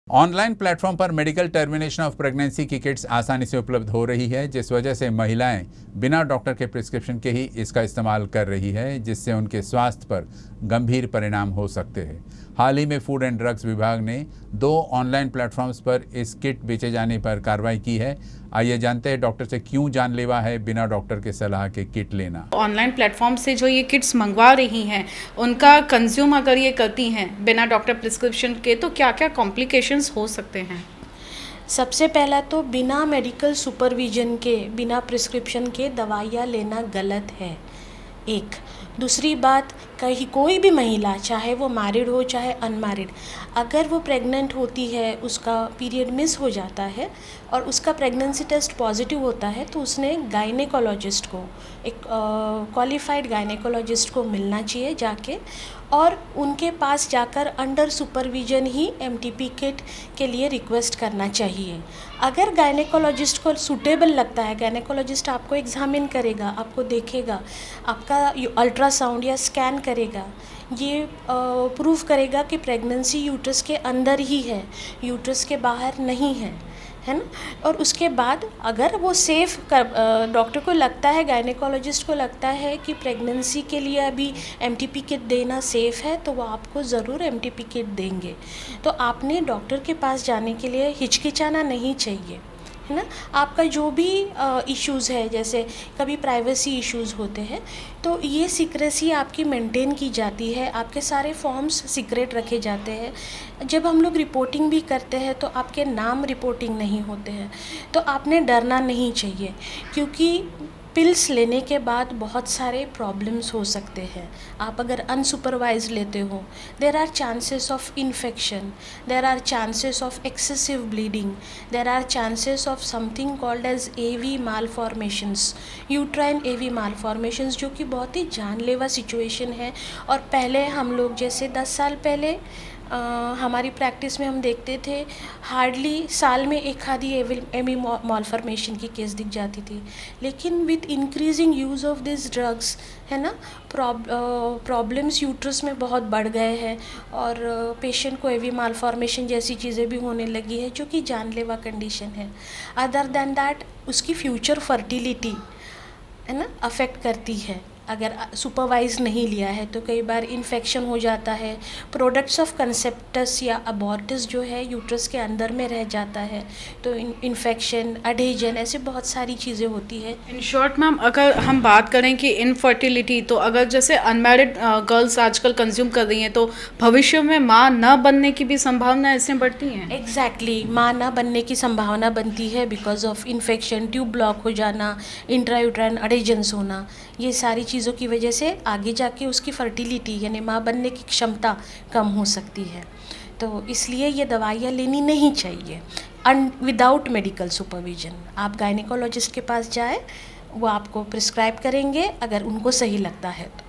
Online platform पर medical termination of pregnancy की kits आसानी से उपलब्ध हो रही है, जिस वजह से महिलाएं बिना डॉक्टर के प्रिस्क्रिप्शन के ही इसका इस्तेमाल कर रही है, जिससे उनके स्वास्थ्य पर गंभीर परिणाम हो सकते हैं। हाल ही में फूड एंड ड्रग्स विभाग ने 2 ऑनलाइन प्लेटफॉर्म्स पर इस किट बेचे जाने पर कार्रवाई की है। आइए जानते हैं डॉक्टर से क्यों जानलेवा है बिना डॉक्टर के सलाह के किट लेना। ऑनलाइन प्लेटफॉर्म से जो ये किट्स मंगवा रही हैं, उनका कंज्यूम अगर ये करती हैं बिना डॉक्टर प्रिस्क्रिप्शन के, तो क्या क्या कॉम्प्लिकेशंस हो सकते हैं? सबसे पहला तो बिना मेडिकल सुपरविजन के, बिना प्रिस्क्रिप्शन के दवाइयाँ लेना गलत है। एक दूसरी बात, कहीं कोई भी महिला, चाहे वो मैरिड हो चाहे अनमैरिड, अगर वो प्रेग्नेंट होती है, उसका पीरियड मिस हो जाता है और उसका प्रेगनेंसी टेस्ट पॉजिटिव होता है, तो उसने गायनेकोलॉजिस्ट को, एक क्वालिफाइड गायनेकोलॉजिस्ट को मिलना चाहिए जाके, और उनके पास जाकर अंडर सुपरविजन ही एमटीपी किट के लिए रिक्वेस्ट करना चाहिए। अगर गायनेकोलॉजिस्ट को सूटेबल लगता है, गायनेकोलॉजिस्ट आपको एग्जामिन करेगा, आपको देखेगा, आपका अल्ट्रासाउंड या स्कैन करेगा, ये प्रूव करेगा कि प्रेगनेंसी यूट्रस के अंदर ही है, यूट्रस के बाहर नहीं है ना। और उसके बाद अगर वो सेफ़ डॉक्टर को लगता है, गायनेकोलॉजिस्ट को लगता है कि प्रेगनेंसी के लिए अभी एमटीपी किट देना सेफ़ है, तो वो आपको ज़रूर एमटीपी किट देंगे। तो आपने डॉक्टर के पास जाने के लिए हिचकिचाना नहीं चाहिए, है ना। आपका जो भी इश्यूज़ है, जैसे कभी प्राइवेसी इश्यूज़ होते हैं, तो ये सीक्रेसी आपकी मेंटेन की जाती है, आपके सारे फॉर्म्स सीक्रेट रखे जाते हैं। जब हम लोग रिपोर्टिंग भी करते हैं तो आपके नाम रिपोर्टिंग नहीं होते हैं, तो आपने डरना नहीं चाहिए, क्योंकि पिल्स लेने के बाद बहुत सारे प्रॉब्लम्स हो सकते हैं। आप अगर अनसुपरवाइज लेते हो, there are chances of infection, there are chances of excessive bleeding, there are chances of something called as AV malformations, uterine AV malformations, जो कि बहुत ही जानलेवा सिचुएशन है। और पहले हम लोग, जैसे 10 साल पहले हमारी प्रैक्टिस में हम देखते थे, हार्डली साल में एक आधी एवी मालफॉर्मेशन की केस दिख जाती थी। लेकिन with increasing use of this drugs, है ना, प्रॉब्लम्स यूट्रस में बहुत बढ़ गए हैं और पेशेंट को एवी मालफॉर्मेशन जैसी चीज़ें भी होने लगी है, जो कि जानलेवा कंडीशन है। अदर देन दैट, उसकी फ्यूचर फर्टिलिटी, है ना, अफेक्ट करती है। अगर सुपरवाइज नहीं लिया है तो कई बार इन्फेक्शन हो जाता है, प्रोडक्ट्स ऑफ कंसेप्टस या अबॉर्टस जो है यूट्रस के अंदर में रह जाता है, तो इन्फेक्शन, अडेजन, ऐसे बहुत सारी चीज़ें होती है। इन शॉर्ट मैम, अगर हम बात करें कि इनफर्टिलिटी, तो अगर जैसे अनमैरिड गर्ल्स आजकल कंज्यूम कर रही हैं, तो भविष्य में माँ न बनने की भी संभावना ऐसे बढ़ती हैं? एग्जैक्टली, माँ न बनने की संभावना बनती है because of infection, tube block हो जाना, इंट्रायूट्राइन अडेजन्स होना, ये सारी चीज़ों की वजह से आगे जाके उसकी फर्टिलिटी यानी माँ बनने की क्षमता कम हो सकती है। तो इसलिए ये दवाइयाँ लेनी नहीं चाहिए विदाउट मेडिकल सुपरविजन। आप गायनेकोलॉजिस्ट के पास जाए, वो आपको प्रिस्क्राइब करेंगे अगर उनको सही लगता है तो।